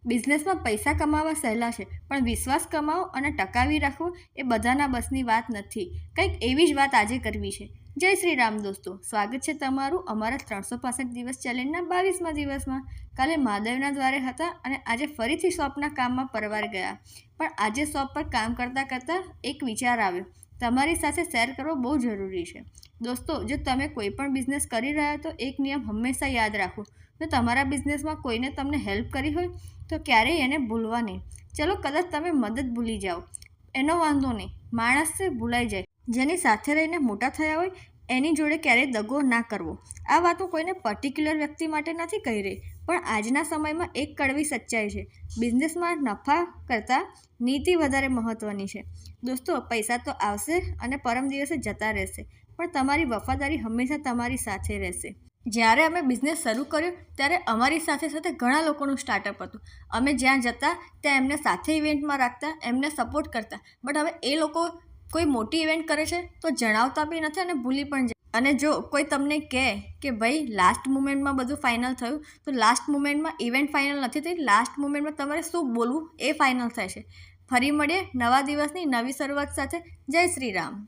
બિઝનેસમાં પૈસા કમાવા સહેલા છે, પણ વિશ્વાસ કમાવો અને ટકાવી રાખવો એ બધાના બસની વાત નથી. કંઈક એવી જ વાત આજે કરવી છે. જય શ્રી રામ દોસ્તો, સ્વાગત છે તમારું અમારા 365 દિવસ ચેલેન્જના 22મા દિવસમાં. કાલે મહાદેવના દ્વારે હતા અને આજે ફરીથી શોપના કામમાં પરવાર ગયા. પણ આજે શોપ પર કામ કરતાં કરતાં એક વિચાર આવ્યો, તમારી સાથે શેર કરવો બહુ જરૂરી છે. દોસ્તો, જો તમે કોઈ પણ બિઝનેસ કરી રહ્યા તો એક નિયમ હંમેશા યાદ રાખો. જો તમારા બિઝનેસમાં કોઈને તમને હેલ્પ કરી હોય તો ક્યારેય એને ભૂલવા નહીં. ચલો, કદાચ તમે મદદ ભૂલી જાઓ, એનો વાંધો નહીં, માણસ ભૂલાઈ જાય. જેની સાથે રહીને મોટા થયા હોય એની જોડે ક્યારેય દગો ના કરવો. આ વાત હું કોઈને પર્ટિક્યુલર વ્યક્તિ માટે નથી કહી રહી, પણ આજના સમયમાં એક કડવી સચ્ચાઈ છે. બિઝનેસમાં નફા કરતાં નીતિ વધારે મહત્ત્વની છે. દોસ્તો, પૈસા તો આવશે અને પરમ દિવસે જતા રહેશે, પણ તમારી વફાદારી હંમેશા તમારી સાથે રહેશે. જ્યારે અમે બિઝનેસ શરૂ કર્યો ત્યારે અમારી સાથે સાથે ઘણા લોકોનું સ્ટાર્ટઅપ હતું. અમે જ્યાં જતા ત્યાં એમને સાથે ઇવેન્ટમાં રાખતા, એમને સપોર્ટ કરતા. બટ હવે એ લોકો કોઈ મોટી ઇવેન્ટ કરે છે તો જણાવતા બી નથી અને ભૂલી પણ જાય. અને જો કોઈ તમને કહે કે ભાઈ લાસ્ટ મુમેન્ટમાં બધું ફાઇનલ થયું, તો લાસ્ટ મુમેન્ટમાં ઇવેન્ટ ફાઇનલ નથી થઈ, લાસ્ટ મુમેન્ટમાં તમારે શું બોલવું એ ફાઇનલ થાય છે. ફરી મળીએ નવા દિવસની નવી શરૂઆત સાથે. જય શ્રી રામ.